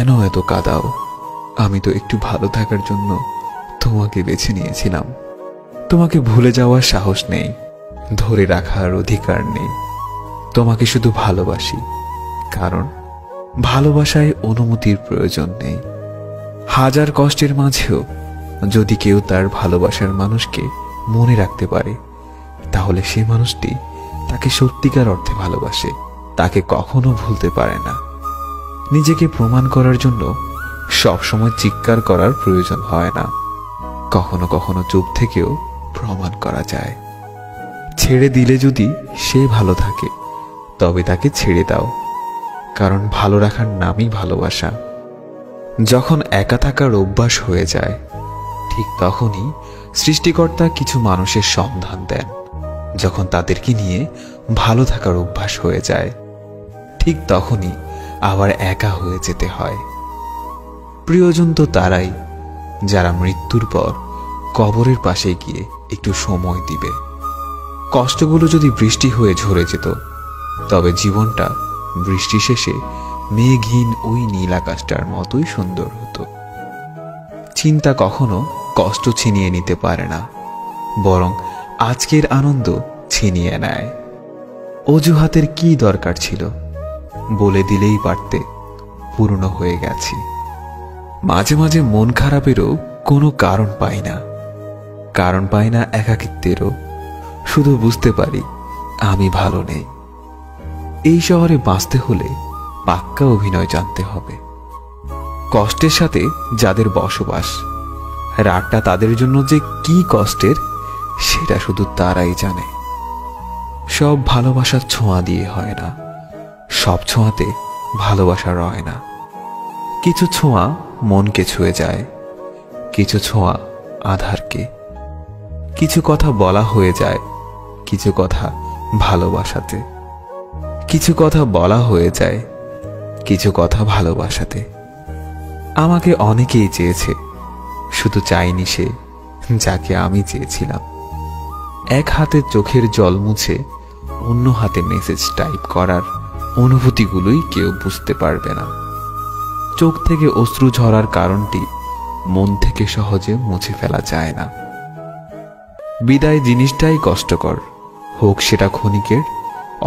কেন এত কাঁদাও? আমি তো একটু ভালো থাকার জন্য তোমাকে বেছে নিয়েছিলাম। তোমাকে ভুলে যাওয়ার সাহস নেই, ধরে রাখার অধিকার নেই। তোমাকে শুধু ভালোবাসি, কারণ ভালোবাসায় অনুমতির প্রয়োজন নেই। হাজার কষ্টের মাঝেও যদি কেউ তার ভালোবাসার মানুষকে মনে রাখতে পারে, তাহলে সে মানুষটি তাকে সত্যিকার অর্থে ভালোবাসে, তাকে কখনো ভুলতে পারে না। নিজেকে প্রমাণ করার জন্য সবসময় চিৎকার করার প্রয়োজন হয় না, কখনো কখনো চুপ থেকেও প্রমাণ করা যায়। ছেড়ে দিলে যদি সে ভালো থাকে, তবে তাকে ছেড়ে দাও, কারণ ভালো রাখার নামই ভালোবাসা। যখন একা থাকার অভ্যাস হয়ে যায়, ঠিক তখনই সৃষ্টিকর্তা কিছু মানুষের সন্ধান দেন। যখন তাদেরকে নিয়ে ভালো থাকার অভ্যাস হয়ে যায়, ঠিক তখনই আবার একা হয়ে যেতে হয়। প্রিয়জন তো তারাই যারা মৃত্যুর পর কবরের পাশে গিয়ে একটু সময় দিবে। কষ্টগুলো যদি বৃষ্টি হয়ে ঝরে যেত, তবে জীবনটা বৃষ্টি শেষে মেঘহীন ওই নীল আকাশটার মতোই সুন্দর হতো। চিন্তা কখনো কষ্ট ছিনিয়ে নিতে পারে না, বরং আজকের আনন্দ ছিনিয়ে নেয়। অজুহাতের কি দরকার ছিল? বলে দিলেই পারতে, পূর্ণ হয়ে গেছি। মাঝে মাঝে মন খারাপেরও কোনো কারণ পাই না, কারণ পাই না একাকিত্বেরও। শুধু বুঝতে পারি আমি ভালো নেই। এই শহরে বাঁচতে হলে পাক্কা অভিনয় জানতে হবে। কষ্টের সাথে যাদের বসবাস, রাতটা তাদের জন্য যে কি কষ্টের, সেটা শুধু তারাই জানে। সব ভালোবাসার ছোঁয়া দিয়ে হয় না, সব ছোঁয়াতে ভালোবাসা রয় না। কিছু ছোঁয়া মনকে ছুঁয়ে যায়, কিছু ছোঁয়া আধারকে। কিছু কথা বলা হয়ে যায়, কিছু কথা ভালোবাসাতে। কিছু কথা বলা হয়ে যায়, কিছু কথা ভালোবাসাতে। আমাকে অনেকেই চেয়েছে, শুধু চাইনি সে যাকে আমি চেয়েছিলাম। এক হাতে চোখের জল মুছে অন্য হাতে মেসেজ টাইপ করার অনুভূতিগুলোই কেউ বুঝতে পারবে না। চোখ থেকে অশ্রু ঝরার কারণটি মন থেকে সহজে মুছে ফেলা যায় না। বিদায় জিনিসটাই কষ্টকর, হোক সেটা ক্ষণিকের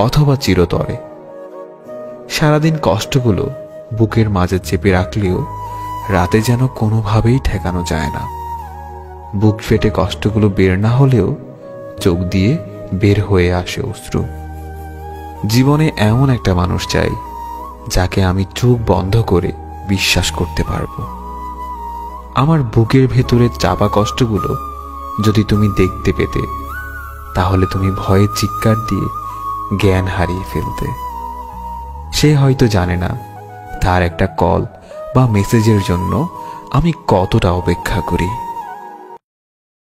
অথবা চিরতরে। সারাদিন কষ্টগুলো বুকের মাঝে চেপে রাখলেও রাতে যেন কোনোভাবেই ঠেকানো যায় না। বুক ফেটে কষ্টগুলো বের না হলেও চোখ দিয়ে বের হয়ে আসে অশ্রু। জীবনে এমন একটা মানুষ চাই, যাকে আমি চোখ বন্ধ করে বিশ্বাস করতে পারবো। আমার বুকের ভেতরে চাপা কষ্টগুলো যদি তুমি দেখতে পেতে, তাহলে তুমি ভয়ে চিৎকার দিয়ে জ্ঞান হারিয়ে ফেলতে। সে হয়তো জানে না তার একটা কল বা মেসেজের জন্য আমি কতটা অপেক্ষা করি।